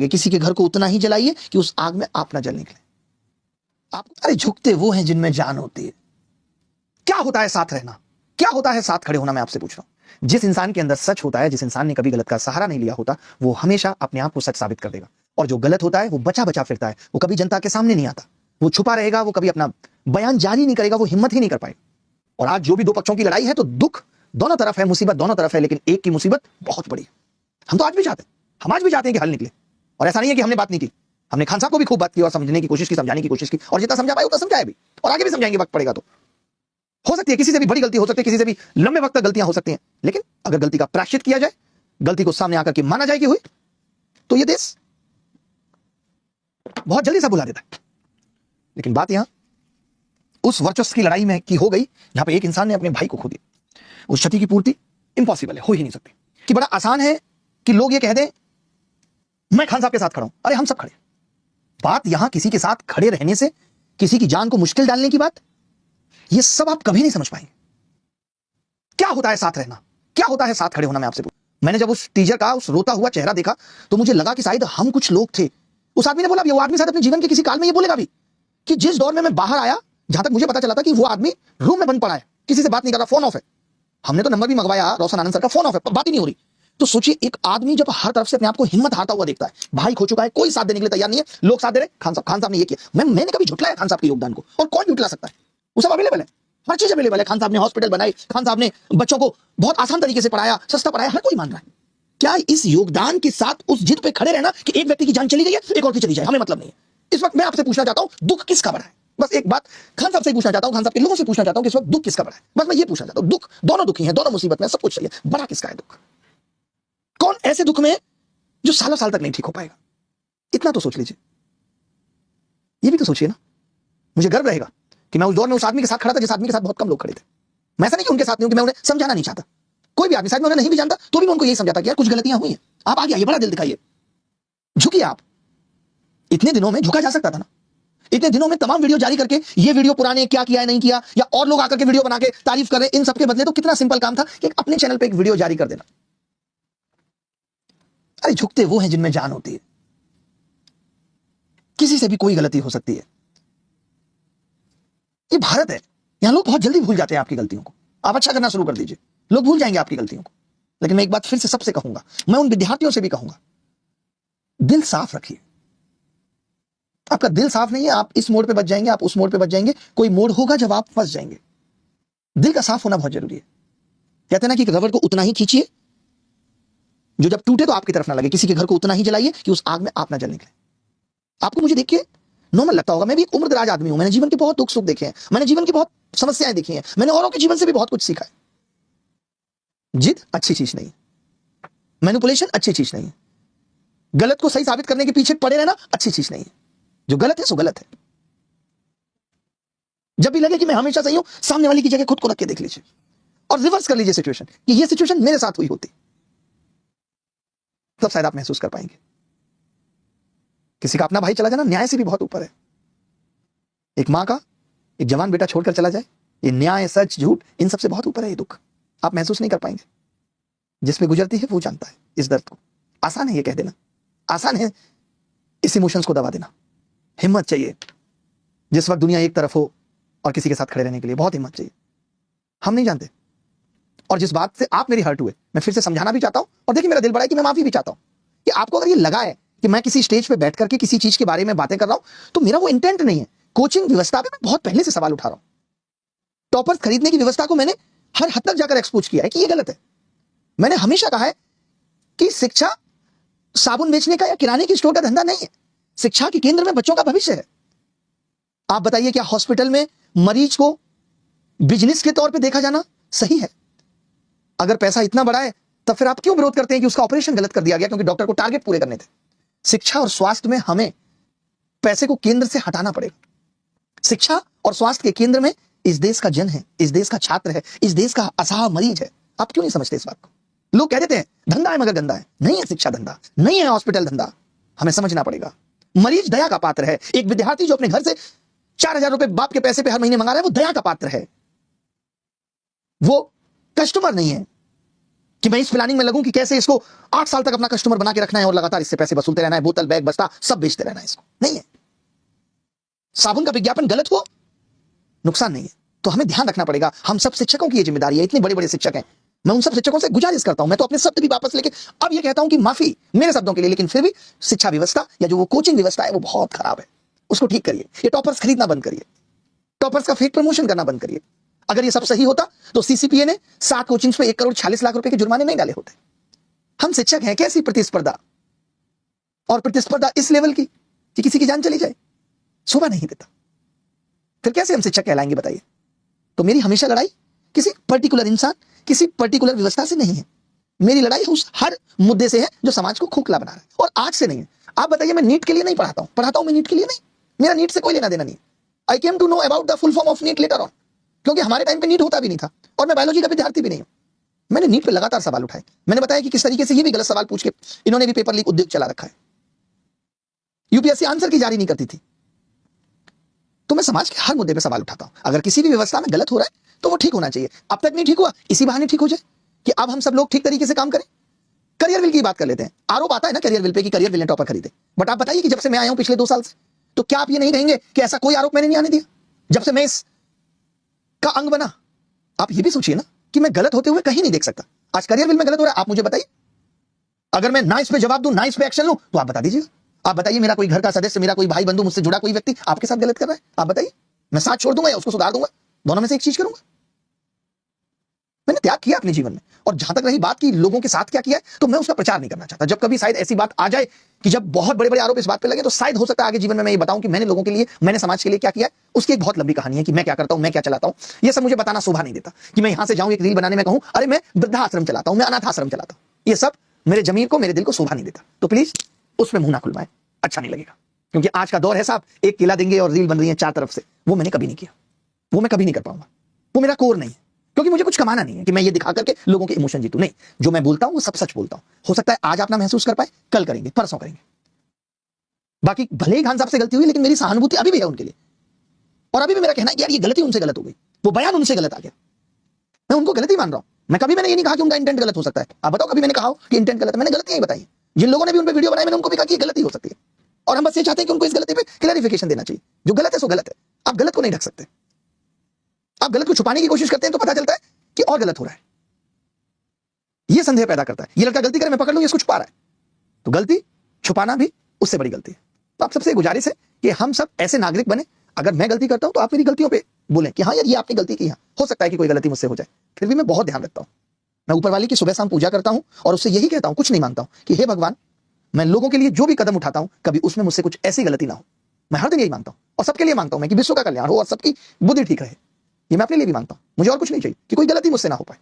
किसी के घर को उतना ही जलाइए कि उस आग में आप ना जल निकले। आप अरे झुकते वो हैं जिनमें जान होती है। क्या होता है साथ रहना, क्या होता है साथ खड़े होना, मैं आपसे पूछ रहा हूं। जिस इंसान के अंदर सच होता है, जिस इंसान ने कभी गलत का सहारा नहीं लिया होता, वो हमेशा अपने आप को सच साबित कर देगा। और जो गलत होता है वो बचा बचा फिरता है, वो कभी जनता के सामने नहीं आता, वो छुपा रहेगा, वो कभी अपना बयान जारी नहीं करेगा, वो हिम्मत ही नहीं कर पाएगा। और आज जो भी दो पक्षों की लड़ाई है, तो दुख दोनों तरफ है, मुसीबत दोनों तरफ है, लेकिन एक की मुसीबत बहुत बड़ी है। हम तो आज भी चाहते हैं, हम आज भी चाहते हैं कि हल निकले। और ऐसा नहीं है कि हमने बात नहीं की, हमने खान साहब को भी खूब बात की और समझने की कोशिश की, समझाने की कोशिश की, और जितना समझा पाए उतना समझाया भी, और आगे भी समझाएंगे, वक्त पड़ेगा तो। हो सकती है किसी से भी बड़ी गलती हो सकती है, किसी से भी लंबे वक्त तक गलतियां हो सकती हैं, लेकिन अगर गलती का प्रायश्चित किया जाए, गलती को सामने आकर के माना जाए कि हुई, तो ये देश बहुत जल्दी से बुला देता है। लेकिन बात यहां उस वर्चस्व की लड़ाई में की हो गई जहां पे एक इंसान ने अपने भाई को खो दिया। उस क्षति की पूर्ति इंपॉसिबल है, हो ही नहीं सकती। कि बड़ा आसान है कि लोग ये कह दें मैं खान साहब के साथ खड़ा हूं, अरे हम सब खड़े। बात यहां किसी के साथ खड़े रहने से, किसी की जान को मुश्किल डालने की बात, ये सब आप कभी नहीं समझ पाएंगे। क्या होता है साथ रहना, क्या होता है साथ खड़े होना, मैं आपसे पूछूं। मैंने जब उस टीचर का उस रोता हुआ चेहरा देखा तो मुझे लगा कि शायद हम कुछ लोग थे। उस आदमी ने बोला, वो आदमी शायद अपने जीवन के किसी काल में ये बोलेगा भी कि जिस दौर में मैं बाहर आया, जहां तक मुझे पता चला था कि वो आदमी रूम में बंद पड़ा है, किसी से बात नहीं कर रहा, फोन ऑफ है। हमने तो नंबर भी मंगवाया रोशन आनंद सर का, फोन ऑफ है, बात ही नहीं हो रही। तो सोचिए, एक आदमी जब हर तरफ से अपने आप को हिम्मत हारता हुआ देखता है, भाई खो चुका है, कोई साथ देने के लिए तैयार नहीं है, लोग साथ दे रहे, खान साहब ने ये किया। मैंने कभी झुटलाया खान साहब के योगदान को, और कौन झुटला सकता है? वो सब अवेलेबल है, हर चीज अवेलेबल है। खान साहब ने हॉस्पिटल बनाई, खान साहब ने बच्चों को बहुत आसान तरीके से पढ़ाया, सस्ता पढ़ाया, हर कोई मान रहा है। क्या इस योगदान के साथ उस जिद पे खड़े रहना कि एक व्यक्ति की जान चली गई है, एक और की चली जाए, हमें मतलब नहीं है। इस वक्त मैं आपसे पूछना चाहता हूं, दुख किसका बड़ा है? बस एक बात खान साहब से पूछना चाहता हूं, खान साहब के लोगों से पूछना चाहता हूं कि इस वक्त दुख किसका बड़ा है? बस मैं ये पूछना चाहता हूं। दुख दोनों दुखी हैं, दोनों मुसीबत में, सब कुछ चाहिए, बड़ा किसका है दुख? कौन ऐसे दुख में जो सालों साल तक नहीं ठीक हो पाएगा? इतना तो सोच लीजिए, ये भी तो सोचिए ना। मुझे गर्व रहेगा कि मैं उस दौर में उस आदमी के साथ खड़ा था जिस आदमी के साथ बहुत कम लोग खड़े थे। मैं ऐसा नहीं कि उनके साथ नहीं हूं कि मैं उन्हें समझाना नहीं चाहता। कोई भी आदमी, शायद मैं उन्हें नहीं भी जानता तो भी मैं उनको यही समझाता कि यार कुछ गलतियां हुई हैं, आप आगे आइए, बड़ा दिल दिखाइए, झुकिए। आप इतने दिनों में झुका जा सकता था ना। इतने दिनों में तमाम वीडियो जारी करके ये वीडियो पुराने क्या किया है नहीं किया, या और लोग आकर के वीडियो बना के तारीफ कर रहे, इन सबके बदले तो कितना सिंपल काम था कि अपने चैनल पे एक वीडियो जारी कर देना। अरे झुकते वो हैं जिनमें जान होती है। किसी से भी कोई गलती हो सकती है। ये भारत है, यहां लोग बहुत जल्दी भूल जाते हैं आपकी गलतियों को। आप अच्छा करना शुरू कर दीजिए, लोग भूल जाएंगे आपकी गलतियों को। लेकिन मैं एक बात फिर से सबसे कहूंगा, मैं उन विद्यार्थियों से भी कहूंगा, दिल साफ रखिए। आपका दिल साफ नहीं है, आप इस मोड़ पे बच जाएंगे, आप उस मोड़ पे बच जाएंगे। कोई मोड़ होगा जब आप फंस जाएंगे। दिल का साफ होना बहुत जरूरी है। कहते हैं ना कि रबड़ को उतना ही खींचिए जो जब टूटे तो आपकी तरफ ना लगे। किसी के घर को उतना ही जलाइए कि उस आग में आप ना जल निकले। आपको मुझे देखिए नॉर्मल लगता होगा, मैं भी एक उम्रदराज आदमी हूं, मैंने जीवन के बहुत दुख सुख देखे हैं, मैंने जीवन की बहुत समस्याएं देखी हैं, मैंने औरों के जीवन से भी बहुत कुछ सीखा है। जिद अच्छी चीज नहीं, मैनिपुलेशन अच्छी चीज नहीं, गलत को सही साबित करने के पीछे पड़े रहना अच्छी चीज नहीं है। जो गलत है सो गलत है। जब भी लगे कि मैं हमेशा सही हूं, सामने वाली की जगह खुद को रख के देख लीजिए और रिवर्स कर लीजिए सिचुएशन कि ये सिचुएशन मेरे साथ हुई होती, तब शायद आप महसूस कर पाएंगे। किसी का अपना भाई चला जाना न्याय से भी बहुत ऊपर है। एक मां का एक जवान बेटा छोड़कर चला जाए, ये न्याय, सच, झूठ, इन सबसे बहुत ऊपर है। ये दुख आप महसूस नहीं कर पाएंगे। जिसमें गुजरती है वो जानता है इस दर्द को। आसान है ये कह देना, आसान है इस इमोशंस को दबा देना। हिम्मत चाहिए जिस वक्त दुनिया एक तरफ हो और किसी के साथ खड़े रहने के लिए बहुत हिम्मत चाहिए। हम नहीं जानते, और जिस बात से आप मेरी हर्ट हुए, मैं फिर से समझाना भी चाहता हूं। और देखिए मेरा दिल बड़ा है कि मैं माफी भी चाहता हूं कि आपको अगर ये लगा है कि मैं किसी स्टेज पे बैठ करके किसी चीज के बारे में बातें कर रहा हूं, तो मेरा वो इंटेंट नहीं है। कोचिंग व्यवस्था पे मैं बहुत पहले से सवाल उठा रहा हूं। टॉपर्स खरीदने की व्यवस्था को मैंने हर हद तक जाकर एक्सपोज किया है कि ये गलत है। मैंने हमेशा कहा है कि शिक्षा साबुन बेचने का या किराने की स्टोर का धंधा नहीं है। शिक्षा के केंद्र में बच्चों का भविष्य है। आप बताइए, क्या हॉस्पिटल में मरीज को बिजनेस के तौर पे देखा जाना सही है? अगर पैसा इतना बड़ा है तब फिर आप क्यों विरोध करते हैं कि उसका ऑपरेशन गलत कर दिया गया क्योंकि डॉक्टर को टारगेट पूरे करने थे? शिक्षा और स्वास्थ्य में हमें पैसे को केंद्र से हटाना पड़ेगा। शिक्षा और स्वास्थ्य के केंद्र में इस देश का जन है, इस देश का छात्र है, इस देश का असहाय मरीज है। आप क्यों नहीं समझते इस बात को? लोग कह देते हैं धंधा है मगर गंदा है। नहीं है शिक्षा धंधा, नहीं है हॉस्पिटल धंधा। हमें समझना पड़ेगा, मरीज दया का पात्र है। एक विद्यार्थी जो अपने घर से 4,000 रुपए बाप के पैसे पे हर महीने मंगा रहा है, वो दया का पात्र है, वो कस्टमर नहीं है। कि मैं इस प्लानिंग में लगूं कि कैसे इसको 8 साल तक अपना कस्टमर बना के रखना है और लगातार इससे पैसे वसूलते रहना है, बोतल, बैग, बस्ता सब बेचते रहना है इसको। नहीं है। साबुन का विज्ञापन गलत हो, नुकसान नहीं है। तो हमें ध्यान रखना पड़ेगा। हम सब शिक्षकों की ये जिम्मेदारी है। इतने बड़े बड़े शिक्षक हैं, मैं उन सब शिक्षकों से गुजारिश करता हूं, मैं तो अपने शब्द भी वापस लेके अब ये कहता हूं कि माफी मेरे शब्दों के लिए, लेकिन फिर भी शिक्षा व्यवस्था या जो वो कोचिंग व्यवस्था है वो बहुत खराब है, उसको ठीक करिए। ये टॉपर्स खरीदना बंद करिए, टॉपर्स का फेक प्रमोशन करना बंद करिए। अगर ये सब सही होता तो सीसीपीए ने 7 कोचिंग्स पे 1 करोड़ 46 लाख रुपए के जुर्माने नहीं डाले होते। हम शिक्षक हैं, कैसी प्रतिस्पर्धा, और प्रतिस्पर्धा इस लेवल की कि किसी की जान चली जाए, शोभा नहीं देता। फिर कैसे हम शिक्षक कहलाएंगे बताइए। तो मेरी हमेशा लड़ाई किसी पर्टिकुलर इंसान, किसी पर्टिकुलर व्यवस्था से नहीं है। मेरी लड़ाई उस हर मुद्दे से है जो समाज को खोखला बना रहा है, और आज से नहीं है। आप बताइए, मैं नीट के लिए नहीं पढ़ाता हूं मैं नीट के लिए नहीं, मेरा नीट से कोई लेना देना नहीं। I came to know about the full form of NEET later on, क्योंकि हमारे टाइम पे नीट होता भी नहीं था और मैं बायोलॉजी का विद्यार्थी भी नहीं हूं। मैंने नीट पे लगातार सवाल उठाए। मैंने बताया कि किस तरीके से ये भी गलत सवाल पूछ के इन्होंने भी पेपर लीक उद्योग चला रखा है। यूपीएससी आंसर की जारी नहीं करती थी। तो मैं समाज के हर मुद्दे पे सवाल उठाता हूं। अगर किसी भी व्यवस्था में गलत हो रहा है तो वो ठीक होना चाहिए। अब तक नहीं ठीक हुआ, इसी बहाने ठीक हो जाए कि अब हम सब लोग ठीक तरीके से काम करें। करियर विल की बात कर लेते हैं। आरोप आता है ना करियर विल पे कि करियर विल ने टॉपर खरीदे, बट आप बताइए कि जब से मैं आया हूं पिछले 2 साल से, तो क्या आप ये नहीं कहेंगे कि ऐसा कोई आरोप मैंने नहीं आने दिया जब से मैं इस का अंग बना? आप ये भी सोचिए ना कि मैं गलत होते हुए कहीं नहीं देख सकता। आज करियर विल में गलत हो रहा है, आप मुझे बताइए। अगर मैं ना इस पे जवाब दूं, ना इस पे एक्शन लूं, तो आप बता दीजिएगा। आप बताइए, मेरा कोई घर का सदस्य, मेरा कोई भाई बंधु, मुझसे जुड़ा कोई व्यक्ति आपके साथ गलत कर रहा है, आप बताइए। मैं साथ छोड़ दूंगा या उसको सुधार दूंगा? दोनों में से एक चीज करूंगा। मैंने त्याग किया अपने जीवन में। और जहां तक रही बात की लोगों के साथ क्या किया है, तो मैं उसका प्रचार नहीं करना चाहता। जब कभी शायद ऐसी बात आ जाए कि जब बहुत बड़े बड़े आरोप इस बात पे लगे, तो शायद हो सकता है आगे जीवन में मैं ये बताऊं कि मैंने लोगों के लिए, मैंने समाज के लिए क्या किया है। उसकी एक बहुत लंबी कहानी है कि मैं क्या करता हूं, मैं क्या चलाता हूं। ये सब मुझे बताना शोभा नहीं देता कि मैं यहां से जाऊं एक रील बनाने में कहूं अरे मैं वृद्धाश्रम चलाता हूं, मैं अनाथ आश्रम चलाता हूं। ये सब मेरे जमीर को, मेरे दिल को शोभा नहीं देता। तो प्लीज उसमें मुंह ना खुलवाएं, अच्छा नहीं लगेगा। क्योंकि आज का दौर है साहब, एक केला देंगे और रील बन रही है 4 तरफ से। वो मैंने कभी नहीं किया, वो मैं कभी नहीं कर पाऊंगा। वो मेरा कोर नहीं है, क्योंकि मुझे कुछ कमाना नहीं है कि मैं ये दिखा करके लोगों के इमोशन जीतूं। नहीं, जो मैं बोलता हूं वो सब सच बोलता हूं। हो सकता है आज आप ना महसूस कर पाए, कल करेंगे, परसों करेंगे। बाकी भले ही खान साहब से गलती हुई, लेकिन मेरी सहानुभूति अभी भी है उनके लिए। और अभी भी मेरा कहना है कि यार ये गलती उनसे गलत हो गई, वो बयान उनसे गलत आ गया, मैं उनको गलती मान रहा हूं। मैं कभी मैंने ये नहीं कहा कि उनका इंटेंट गलत हो सकता है। आप बताओ कभी मैंने कहा कि इंटेंट गलत है? मैंने गलतियां ही बताई। जिन लोगों ने भी उन पर वीडियो बनाई, मैंने उनको भी कहा कि ये गलती हो सकती है, और हम बस ये चाहते हैं कि उनको इस गलती पे क्लैरिफिकेशन देना चाहिए। जो गलत है सो गलत है, आप गलत को नहीं ढक सकते। आप गलत को छुपाने की कोशिश करते हैं तो पता चलता है कि और गलत हो रहा है। ये संदेह पैदा करता है, ये लड़का गलती करे मैं पकड़ लूं, ये इसको छुपा रहा है। तो गलती छुपाना भी उससे बड़ी गलती है। तो आप सबसे गुजारिश है कि हम सब ऐसे नागरिक बने, अगर मैं गलती करता हूं तो आप मेरी गलतियों पे बोलें कि हाँ यार ये आपने गलती की है। हो सकता है कि कोई गलती मुझसे हो जाए, फिर भी मैं बहुत ध्यान रखता हूं। मैं ऊपर वाली की सुबह शाम पूजा करता हूं और उससे यही कहता हूं, कुछ नहीं मानता हूं, कि हे भगवान, मैं लोगों के लिए जो भी कदम उठाता हूं कभी उसमें मुझसे कुछ ऐसी गलती ना हो। मैं हर दिन यही मांगता हूं, और सबके लिए मांगता हूं मैं कि विश्व का कल्याण हो और सबकी बुद्धि ठीक रहे। ये मैं अपने लिए भी मांगता हूं। मुझे और कुछ नहीं चाहिए कि कोई गलती मुझसे ना हो पाए।